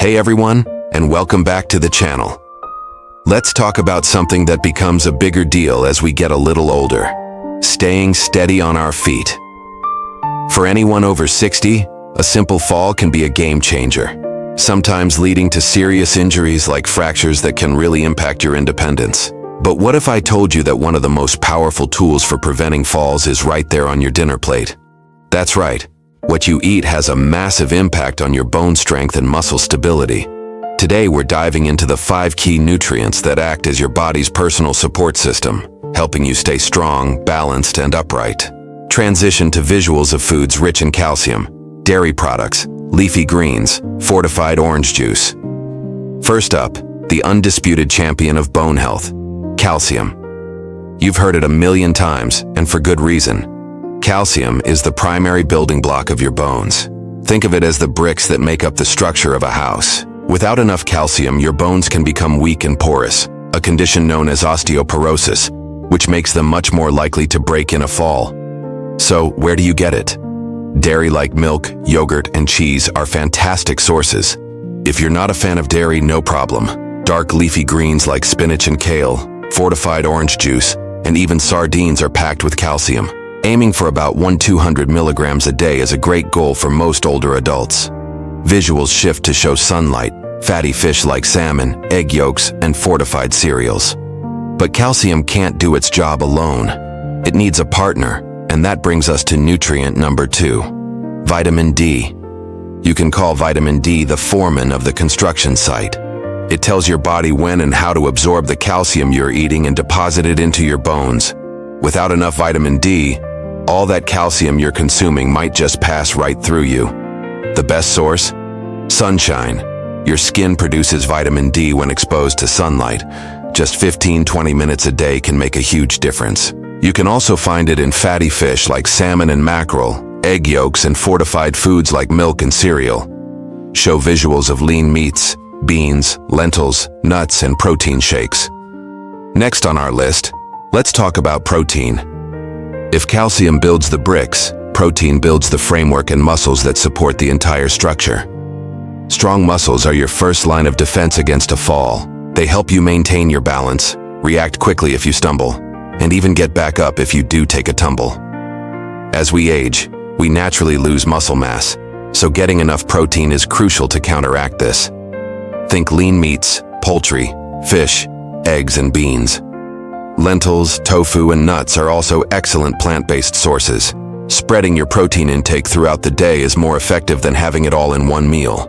Hey everyone, and welcome back to the channel. Let's talk about something that becomes a bigger deal as we get a little older. Staying steady on our feet. For anyone over 60, a simple fall can be a game changer, sometimes leading to serious injuries like fractures that can really impact your independence. But what if I told you that one of the most powerful tools for preventing falls is right there on your dinner plate? That's right. What you eat has a massive impact on your bone strength and muscle stability. Today we're diving into the 5 key nutrients that act as your body's personal support system, helping you stay strong, balanced, and upright. Transition to visuals of foods rich in calcium, dairy products, leafy greens, fortified orange juice. First up, the undisputed champion of bone health, calcium. You've heard it a million times, and for good reason. Calcium is the primary building block of your bones. Think of it as the bricks that make up the structure of a house. Without enough calcium, your bones can become weak and porous, a condition known as osteoporosis, which makes them much more likely to break in a fall. So, where do you get it? Dairy like milk, yogurt, and cheese are fantastic sources. If you're not a fan of dairy, no problem. Dark leafy greens like spinach and kale, fortified orange juice, and even sardines are packed with calcium. Aiming for about 200 milligrams a day is a great goal for most older adults. Visuals shift to show sunlight, fatty fish like salmon, egg yolks, and fortified cereals. But calcium can't do its job alone. It needs a partner, and that brings us to nutrient number 2, vitamin D. You can call vitamin D the foreman of the construction site. It tells your body when and how to absorb the calcium you're eating and deposit it into your bones. Without enough vitamin D, all that calcium you're consuming might just pass right through you. The best source? Sunshine. Your skin produces vitamin D when exposed to sunlight. Just 15-20 minutes a day can make a huge difference. You can also find it in fatty fish like salmon and mackerel, egg yolks, and fortified foods like milk and cereal. Show visuals of lean meats, beans, lentils, nuts, and protein shakes. Next on our list, let's talk about protein. If calcium builds the bricks, protein builds the framework and muscles that support the entire structure. Strong muscles are your first line of defense against a fall. They help you maintain your balance, react quickly if you stumble, and even get back up if you do take a tumble. As we age, we naturally lose muscle mass, so getting enough protein is crucial to counteract this. Think lean meats, poultry, fish, eggs, and beans. Lentils, tofu, and nuts are also excellent plant-based sources. Spreading your protein intake throughout the day is more effective than having it all in one meal.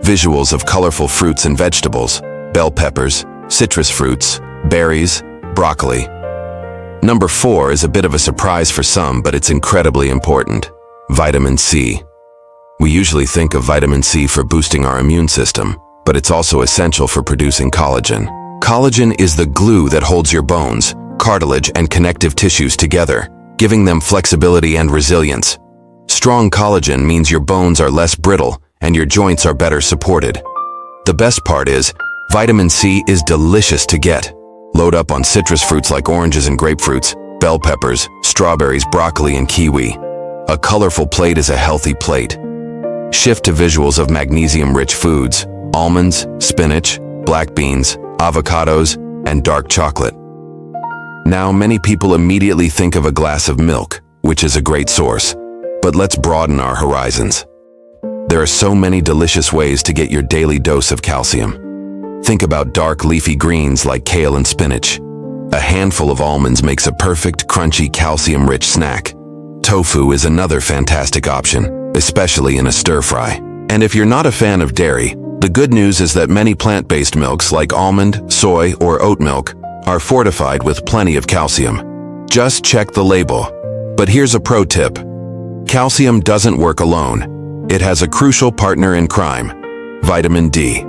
Visuals of colorful fruits and vegetables, bell peppers, citrus fruits, berries, broccoli. Number 4 is a bit of a surprise for some, but it's incredibly important. Vitamin C. We usually think of vitamin C for boosting our immune system, but it's also essential for producing collagen. Collagen is the glue that holds your bones, cartilage, and connective tissues together, giving them flexibility and resilience. Strong collagen means your bones are less brittle and your joints are better supported. The best part is, vitamin C is delicious to get. Load up on citrus fruits like oranges and grapefruits, bell peppers, strawberries, broccoli, and kiwi. A colorful plate is a healthy plate. Shift to visuals of magnesium-rich foods, almonds, spinach, black beans, avocados, and dark chocolate. Now, many people immediately think of a glass of milk, which is a great source, but let's broaden our horizons. There are so many delicious ways to get your daily dose of calcium. Think about dark leafy greens like kale and spinach. A handful of almonds makes a perfect, crunchy, calcium-rich snack. Tofu is another fantastic option, especially in a stir-fry. And if you're not a fan of dairy, the good news is that many plant-based milks like almond, soy, or oat milk are fortified with plenty of calcium. Just check the label. But here's a pro tip. Calcium doesn't work alone. It has a crucial partner in crime, vitamin D.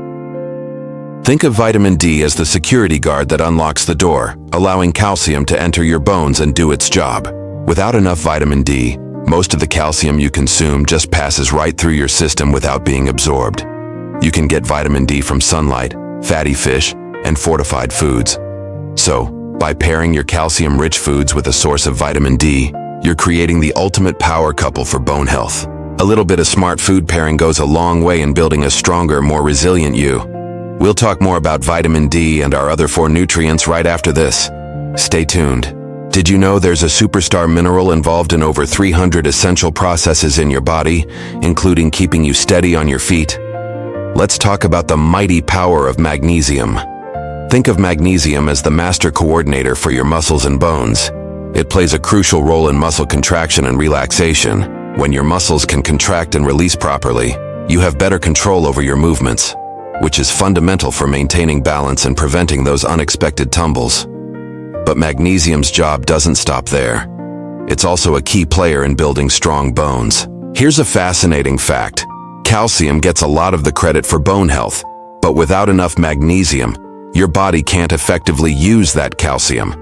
Think of vitamin D as the security guard that unlocks the door, allowing calcium to enter your bones and do its job. Without enough vitamin D, most of the calcium you consume just passes right through your system without being absorbed. You can get vitamin D from sunlight, fatty fish, and fortified foods. So, by pairing your calcium-rich foods with a source of vitamin D, you're creating the ultimate power couple for bone health. A little bit of smart food pairing goes a long way in building a stronger, more resilient you. We'll talk more about vitamin D and our other 4 nutrients right after this. Stay tuned. Did you know there's a superstar mineral involved in over 300 essential processes in your body, including keeping you steady on your feet? Let's talk about the mighty power of magnesium. Think of magnesium as the master coordinator for your muscles and bones. It plays a crucial role in muscle contraction and relaxation. When your muscles can contract and release properly, you have better control over your movements, which is fundamental for maintaining balance and preventing those unexpected tumbles. But magnesium's job doesn't stop there. It's also a key player in building strong bones. Here's a fascinating fact. Calcium gets a lot of the credit for bone health, but without enough magnesium, your body can't effectively use that calcium.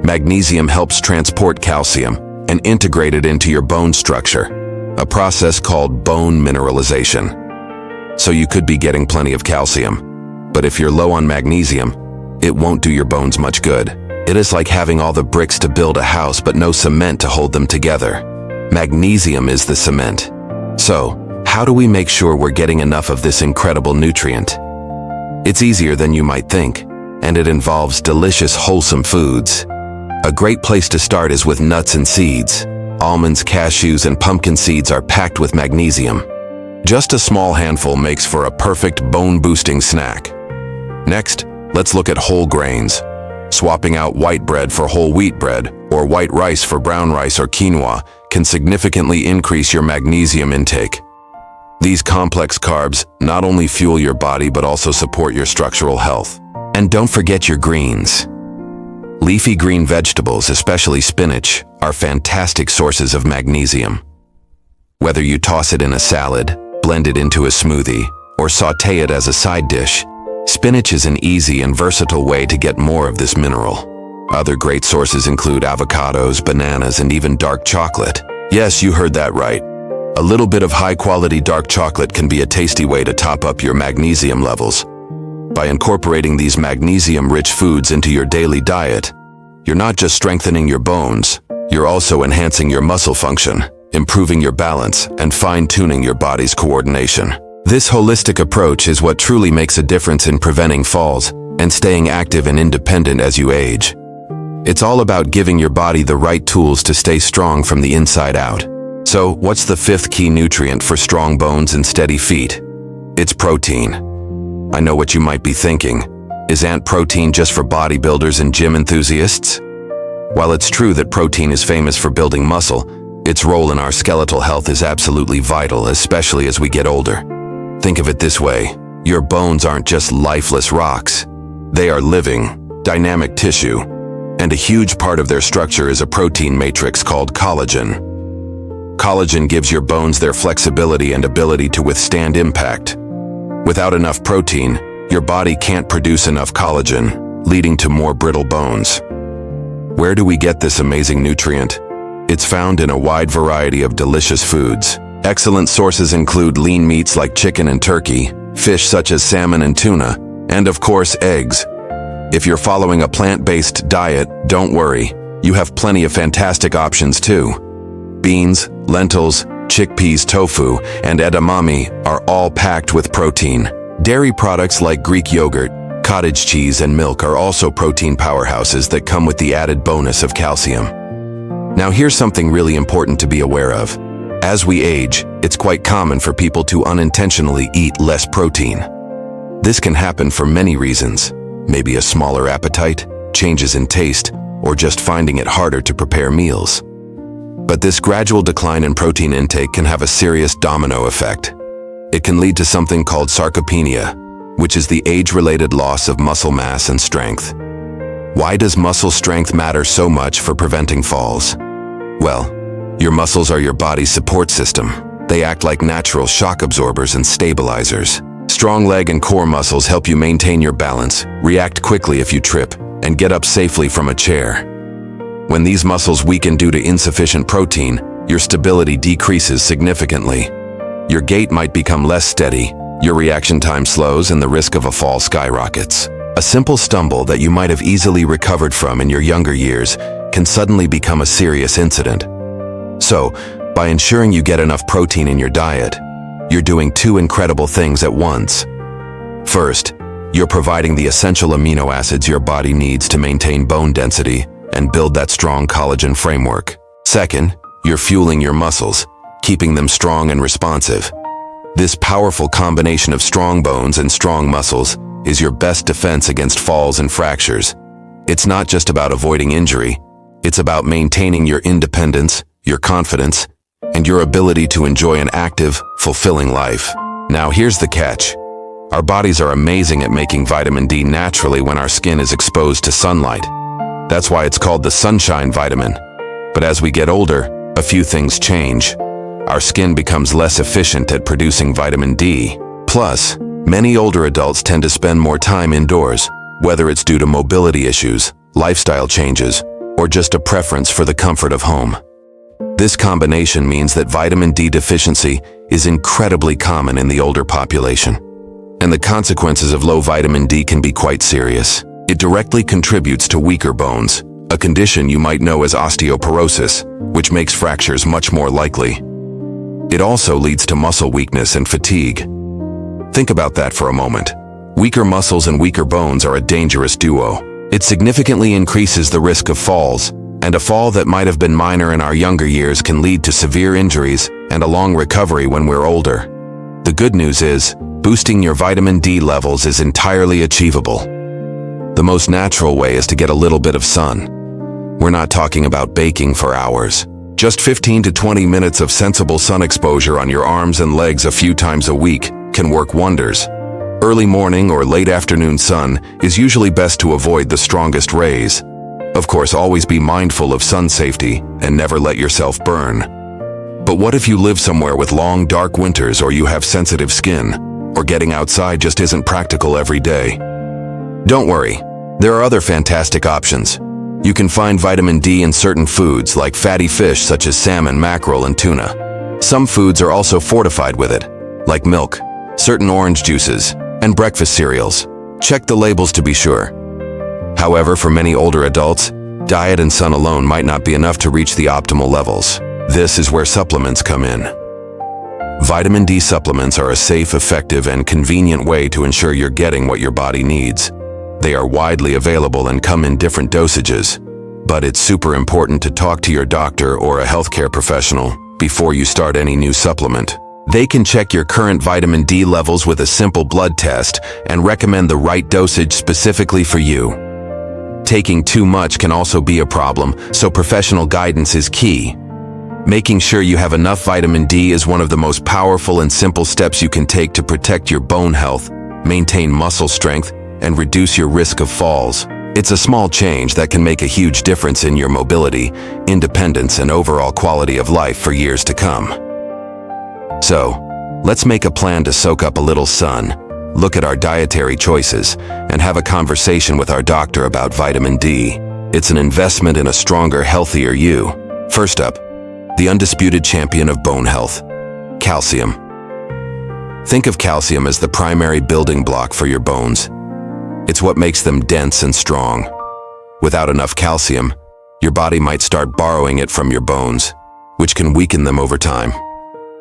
Magnesium helps transport calcium and integrate it into your bone structure, a process called bone mineralization. So you could be getting plenty of calcium, but if you're low on magnesium, it won't do your bones much good. It is like having all the bricks to build a house but no cement to hold them together. Magnesium is the cement. So, how do we make sure we're getting enough of this incredible nutrient? It's easier than you might think, and it involves delicious, wholesome foods. A great place to start is with nuts and seeds. Almonds, cashews, and pumpkin seeds are packed with magnesium. Just a small handful makes for a perfect bone-boosting snack. Next, let's look at whole grains. Swapping out white bread for whole wheat bread, or white rice for brown rice or quinoa, can significantly increase your magnesium intake. These complex carbs not only fuel your body but also support your structural health. And don't forget your greens. Leafy green vegetables, especially spinach, are fantastic sources of magnesium. Whether you toss it in a salad, blend it into a smoothie, or sauté it as a side dish, spinach is an easy and versatile way to get more of this mineral. Other great sources include avocados, bananas, and even dark chocolate. Yes, you heard that right. A little bit of high-quality dark chocolate can be a tasty way to top up your magnesium levels. By incorporating these magnesium-rich foods into your daily diet, you're not just strengthening your bones, you're also enhancing your muscle function, improving your balance, and fine-tuning your body's coordination. This holistic approach is what truly makes a difference in preventing falls and staying active and independent as you age. It's all about giving your body the right tools to stay strong from the inside out. So, what's the 5th key nutrient for strong bones and steady feet? It's protein. I know what you might be thinking. Is ant protein just for bodybuilders and gym enthusiasts? While it's true that protein is famous for building muscle, its role in our skeletal health is absolutely vital, especially as we get older. Think of it this way. Your bones aren't just lifeless rocks. They are living, dynamic tissue, and a huge part of their structure is a protein matrix called collagen. Collagen gives your bones their flexibility and ability to withstand impact. Without enough protein, your body can't produce enough collagen, leading to more brittle bones. Where do we get this amazing nutrient? It's found in a wide variety of delicious foods. Excellent sources include lean meats like chicken and turkey, fish such as salmon and tuna, and of course, eggs. If you're following a plant-based diet, don't worry. You have plenty of fantastic options too. Beans, lentils, chickpeas, tofu, and edamame are all packed with protein. Dairy products like Greek yogurt, cottage cheese, and milk are also protein powerhouses that come with the added bonus of calcium. Now here's something really important to be aware of. As we age, it's quite common for people to unintentionally eat less protein. This can happen for many reasons. Maybe a smaller appetite, changes in taste, or just finding it harder to prepare meals. But this gradual decline in protein intake can have a serious domino effect. It can lead to something called sarcopenia, which is the age-related loss of muscle mass and strength. Why does muscle strength matter so much for preventing falls? Well, your muscles are your body's support system. They act like natural shock absorbers and stabilizers. Strong leg and core muscles help you maintain your balance, react quickly if you trip, and get up safely from a chair. When these muscles weaken due to insufficient protein, your stability decreases significantly. Your gait might become less steady, your reaction time slows, and the risk of a fall skyrockets. A simple stumble that you might have easily recovered from in your younger years can suddenly become a serious incident. So, By ensuring you get enough protein in your diet, you're doing two incredible things at once. First, you're providing the essential amino acids your body needs to maintain bone density and build that strong collagen framework. Second, you're fueling your muscles, keeping them strong and responsive. This powerful combination of strong bones and strong muscles is your best defense against falls and fractures. It's not just about avoiding injury, it's about maintaining your independence, your confidence, and your ability to enjoy an active, fulfilling life. Now here's the catch. Our bodies are amazing at making vitamin D naturally when our skin is exposed to sunlight. That's why it's called the sunshine vitamin. But as we get older, a few things change. Our skin becomes less efficient at producing vitamin D. Plus, many older adults tend to spend more time indoors, whether it's due to mobility issues, lifestyle changes, or just a preference for the comfort of home. This combination means that vitamin D deficiency is incredibly common in the older population. And the consequences of low vitamin D can be quite serious. It directly contributes to weaker bones, a condition you might know as osteoporosis, which makes fractures much more likely. It also leads to muscle weakness and fatigue. Think about that for a moment. Weaker muscles and weaker bones are a dangerous duo. It significantly increases the risk of falls, and a fall that might have been minor in our younger years can lead to severe injuries and a long recovery when we're older. The good news is, boosting your vitamin D levels is entirely achievable. The most natural way is to get a little bit of sun. We're not talking about baking for hours. Just 15 to 20 minutes of sensible sun exposure on your arms and legs a few times a week can work wonders. Early morning or late afternoon sun is usually best to avoid the strongest rays. Of course, always be mindful of sun safety and never let yourself burn. But what if you live somewhere with long, dark winters, or you have sensitive skin, or getting outside just isn't practical every day? Don't worry, there are other fantastic options. You can find vitamin D in certain foods like fatty fish such as salmon, mackerel, and tuna. Some foods are also fortified with it, like milk, certain orange juices, and breakfast cereals. Check the labels to be sure. However, for many older adults, diet and sun alone might not be enough to reach the optimal levels. This is where supplements come in. Vitamin D supplements are a safe, effective, and convenient way to ensure you're getting what your body needs. They are widely available and come in different dosages, but it's super important to talk to your doctor or a healthcare professional before you start any new supplement. They can check your current vitamin D levels with a simple blood test and recommend the right dosage specifically for you. Taking too much can also be a problem, so professional guidance is key. Making sure you have enough vitamin D is one of the most powerful and simple steps you can take to protect your bone health, maintain muscle strength, and reduce your risk of falls. It's a small change that can make a huge difference in your mobility, independence, and overall quality of life for years to come. So, let's make a plan to soak up a little sun, look at our dietary choices, and have a conversation with our doctor about vitamin D. It's an investment in a stronger, healthier you. First up, the undisputed champion of bone health, calcium. Think of calcium as the primary building block for your bones. It's what makes them dense and strong. Without enough calcium, your body might start borrowing it from your bones, which can weaken them over time.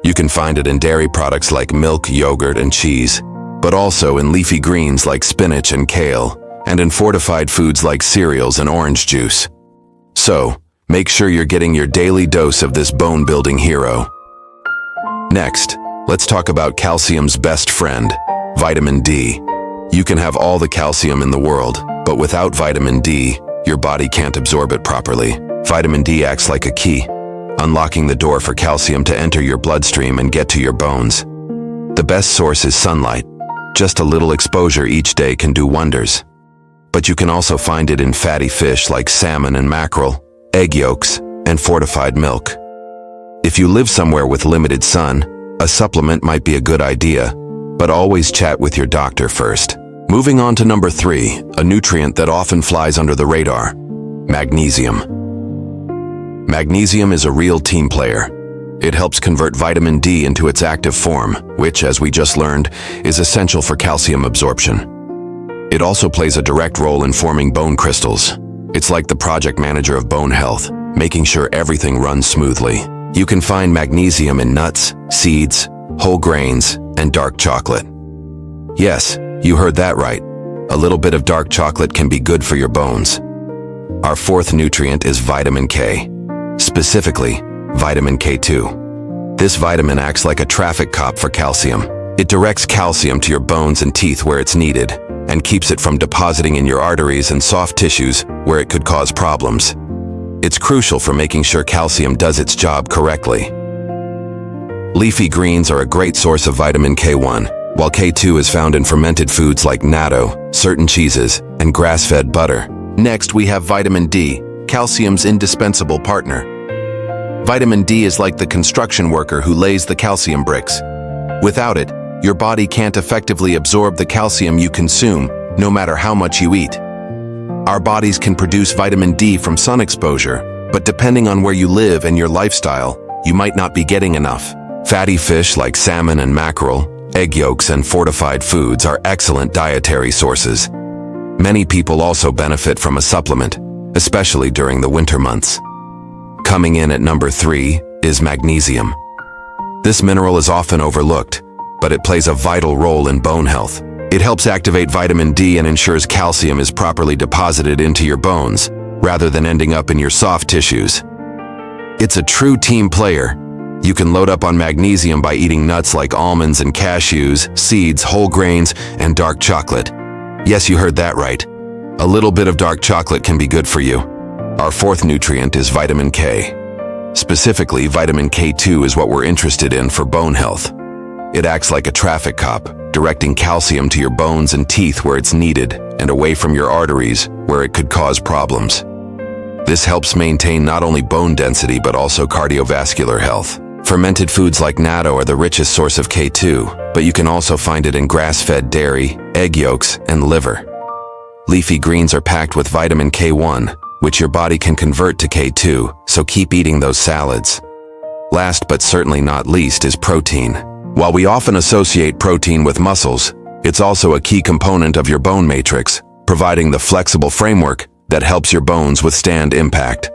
You can find it in dairy products like milk, yogurt, and cheese, but also in leafy greens like spinach and kale, and in fortified foods like cereals and orange juice. So, make sure you're getting your daily dose of this bone-building hero. Next, let's talk about calcium's best friend, vitamin D. You can have all the calcium in the world, but without vitamin D, your body can't absorb it properly. Vitamin D acts like a key, unlocking the door for calcium to enter your bloodstream and get to your bones. The best source is sunlight. Just a little exposure each day can do wonders. But you can also find it in fatty fish like salmon and mackerel, egg yolks, and fortified milk. If you live somewhere with limited sun, a supplement might be a good idea, but always chat with your doctor first. Moving on to number 3, a nutrient that often flies under the radar, magnesium. Magnesium is a real team player. It helps convert vitamin D into its active form, which, as we just learned, is essential for calcium absorption. It also plays a direct role in forming bone crystals. It's like the project manager of bone health, making sure everything runs smoothly. You can find magnesium in nuts, seeds, whole grains, and dark chocolate. Yes, you heard that right. A little bit of dark chocolate can be good for your bones. Our fourth nutrient is vitamin K, specifically vitamin K2. This vitamin acts like a traffic cop for calcium. It directs calcium to your bones and teeth where it's needed, and keeps it from depositing in your arteries and soft tissues where it could cause problems. It's crucial for making sure calcium does its job correctly. Leafy greens are a great source of vitamin K1, while K2 is found in fermented foods like natto, certain cheeses, and grass-fed butter. Next, we have vitamin D, calcium's indispensable partner. Vitamin D is like the construction worker who lays the calcium bricks. Without it, your body can't effectively absorb the calcium you consume, no matter how much you eat. Our bodies can produce vitamin D from sun exposure, but depending on where you live and your lifestyle, you might not be getting enough. Fatty fish like salmon and mackerel, egg yolks, and fortified foods are excellent dietary sources. Many people also benefit from a supplement, especially during the winter months. Coming in at number 3 is magnesium. This mineral is often overlooked, but it plays a vital role in bone health. It helps activate vitamin D and ensures calcium is properly deposited into your bones, rather than ending up in your soft tissues. It's a true team player. You can load up on magnesium by eating nuts like almonds and cashews, seeds, whole grains, and dark chocolate. Yes, you heard that right. A little bit of dark chocolate can be good for you. Our fourth nutrient is vitamin K. Specifically, vitamin K2 is what we're interested in for bone health. It acts like a traffic cop, directing calcium to your bones and teeth where it's needed and away from your arteries where it could cause problems. This helps maintain not only bone density but also cardiovascular health. Fermented foods like natto are the richest source of K2, but you can also find it in grass-fed dairy, egg yolks, and liver. Leafy greens are packed with vitamin K1, which your body can convert to K2, so keep eating those salads. Last but certainly not least is protein. While we often associate protein with muscles, it's also a key component of your bone matrix, providing the flexible framework that helps your bones withstand impact.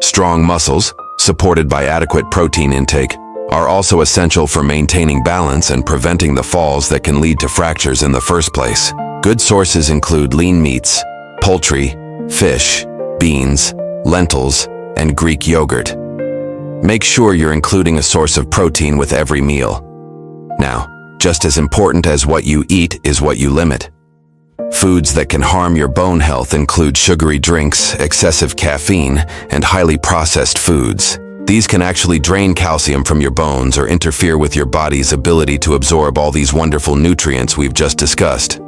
Strong muscles, supported by adequate protein intake, are also essential for maintaining balance and preventing the falls that can lead to fractures in the first place. Good sources include lean meats, poultry, fish, beans, lentils, and Greek yogurt. Make sure you're including a source of protein with every meal. Now, just as important as what you eat is what you limit. Foods that can harm your bone health include sugary drinks, excessive caffeine, and highly processed foods. These can actually drain calcium from your bones or interfere with your body's ability to absorb all these wonderful nutrients we've just discussed.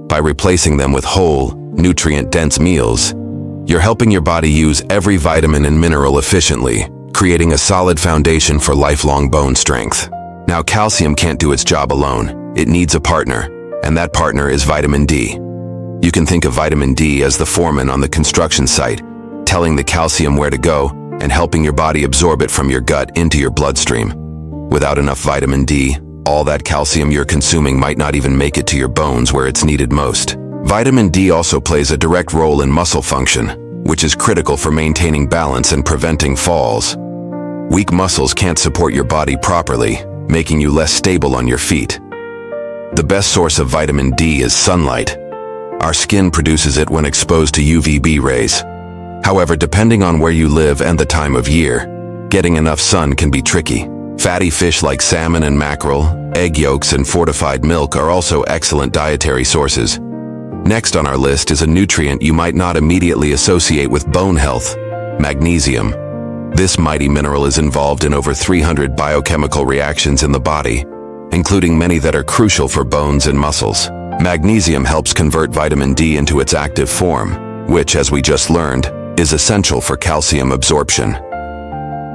By replacing them with whole, nutrient-dense meals, you're helping your body use every vitamin and mineral efficiently, creating a solid foundation for lifelong bone strength. Now, calcium can't do its job alone. It needs a partner, and that partner is vitamin D. You can think of vitamin D as the foreman on the construction site, telling the calcium where to go and helping your body absorb it from your gut into your bloodstream. Without enough vitamin D, all that calcium you're consuming might not even make it to your bones where it's needed most. Vitamin D also plays a direct role in muscle function, which is critical for maintaining balance and preventing falls. Weak muscles can't support your body properly, making you less stable on your feet. The best source of vitamin D is sunlight. Our skin produces it when exposed to UVB rays. However, depending on where you live and the time of year, getting enough sun can be tricky. Fatty fish like salmon and mackerel, egg yolks, and fortified milk are also excellent dietary sources. Next on our list is a nutrient you might not immediately associate with bone health: magnesium. This mighty mineral is involved in over 300 biochemical reactions in the body, including many that are crucial for bones and muscles. Magnesium helps convert vitamin D into its active form, which, as we just learned, is essential for calcium absorption.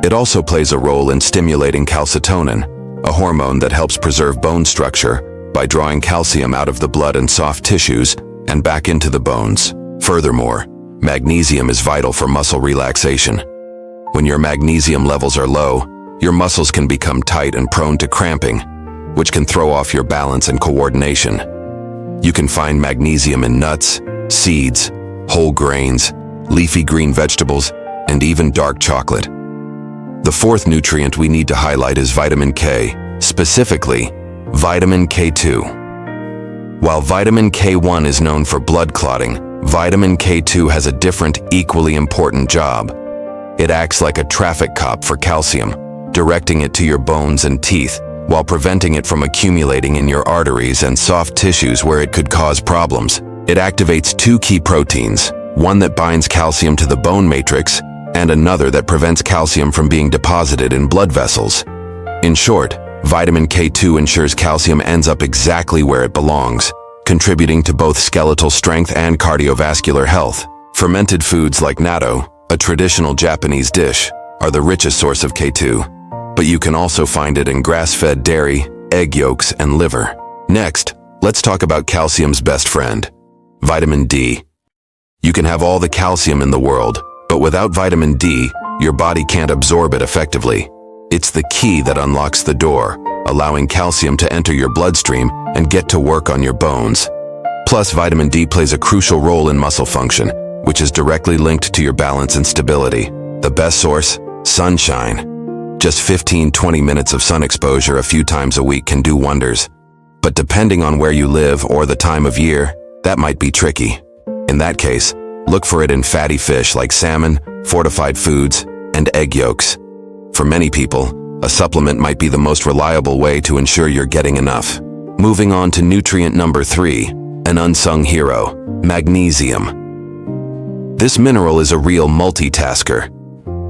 It also plays a role in stimulating calcitonin, a hormone that helps preserve bone structure by drawing calcium out of the blood and soft tissues and back into the bones. Furthermore, magnesium is vital for muscle relaxation. When your magnesium levels are low, your muscles can become tight and prone to cramping, which can throw off your balance and coordination. You can find magnesium in nuts, seeds, whole grains, leafy green vegetables, and even dark chocolate. The The fourth nutrient we need to highlight is vitamin K, specifically vitamin K2. While vitamin K1 is known for blood clotting, vitamin K2 has a different, equally important job. It acts like a traffic cop for calcium, directing it to your bones and teeth, while preventing it from accumulating in your arteries and soft tissues where it could cause problems. It activates two key proteins, one that binds calcium to the bone matrix, and another that prevents calcium from being deposited in blood vessels. In short, vitamin K2 ensures calcium ends up exactly where it belongs, contributing to both skeletal strength and cardiovascular health. Fermented foods like natto, a traditional Japanese dish, are the richest source of K2, but you can also find it in grass-fed dairy, egg yolks, and liver. Next, let's talk about calcium's best friend, vitamin D. You can have all the calcium in the world, but without vitamin D, your body can't absorb it effectively. It's the key that unlocks the door, allowing calcium to enter your bloodstream and get to work on your bones. Plus, vitamin D plays a crucial role in muscle function, which is directly linked to your balance and stability. The best source? Sunshine. Just 15-20 minutes of sun exposure a few times a week can do wonders. But depending on where you live or the time of year, that might be tricky. In that case, look for it in fatty fish like salmon, fortified foods, and egg yolks. For many people, a supplement might be the most reliable way to ensure you're getting enough. Moving on to nutrient number 3, an unsung hero, magnesium. This mineral is a real multitasker.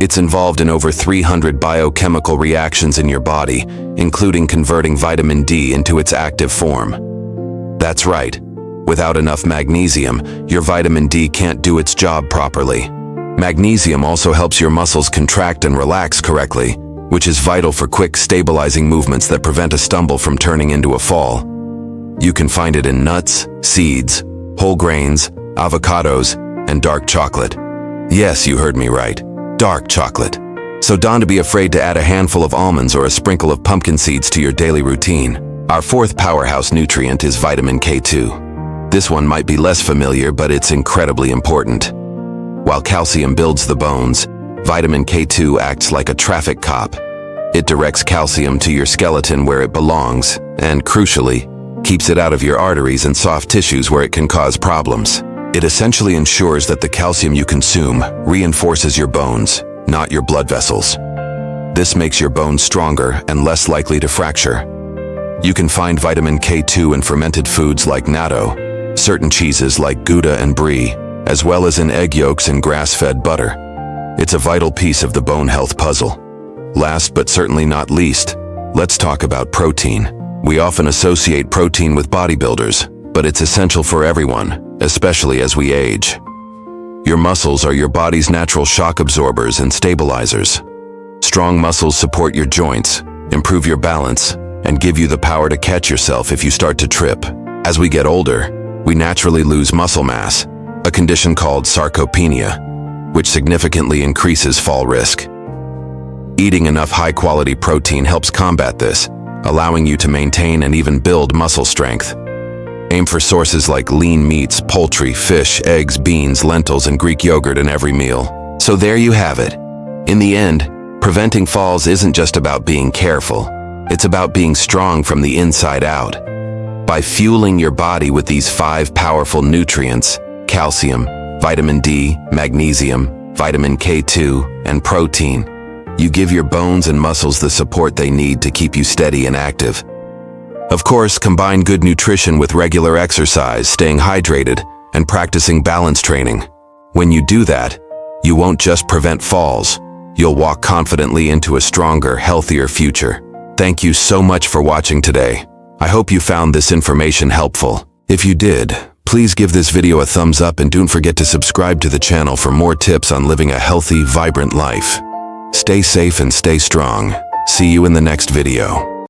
It's involved in over 300 biochemical reactions in your body, including converting vitamin D into its active form. That's right. Without enough magnesium, your vitamin D can't do its job properly. Magnesium also helps your muscles contract and relax correctly, which is vital for quick, stabilizing movements that prevent a stumble from turning into a fall. You can find it in nuts, seeds, whole grains, avocados, and dark chocolate. Yes, you heard me right. Dark chocolate. So don't be afraid to add a handful of almonds or a sprinkle of pumpkin seeds to your daily routine. Our fourth powerhouse nutrient is vitamin K2. This one might be less familiar, but it's incredibly important. While calcium builds the bones, vitamin K2 acts like a traffic cop. It directs calcium to your skeleton where it belongs, and crucially, keeps it out of your arteries and soft tissues where it can cause problems. It essentially ensures that the calcium you consume reinforces your bones, not your blood vessels. This makes your bones stronger and less likely to fracture. You can find vitamin K2 in fermented foods like natto, certain cheeses like Gouda and Brie, as well as in egg yolks and grass-fed butter. It's a vital piece of the bone health puzzle. Last but certainly not least, let's talk about protein. We often associate protein with bodybuilders, but it's essential for everyone, especially as we age. Your muscles are your body's natural shock absorbers and stabilizers. Strong muscles support your joints, improve your balance, and give you the power to catch yourself if you start to trip. As we get older, we naturally lose muscle mass, a condition called sarcopenia, which significantly increases fall risk. Eating enough high-quality protein helps combat this, allowing you to maintain and even build muscle strength. Aim for sources like lean meats, poultry, fish, eggs, beans, lentils, and Greek yogurt in every meal. So there you have it. In the end, preventing falls isn't just about being careful. It's about being strong from the inside out. By fueling your body with these 5 powerful nutrients, calcium, vitamin D, magnesium, vitamin K2, and protein, you give your bones and muscles the support they need to keep you steady and active. Of course, combine good nutrition with regular exercise, staying hydrated, and practicing balance training. When you do that, you won't just prevent falls, you'll walk confidently into a stronger, healthier future. Thank you so much for watching today. I hope you found this information helpful. If you did, please give this video a thumbs up and don't forget to subscribe to the channel for more tips on living a healthy, vibrant life. Stay safe and stay strong. See you in the next video.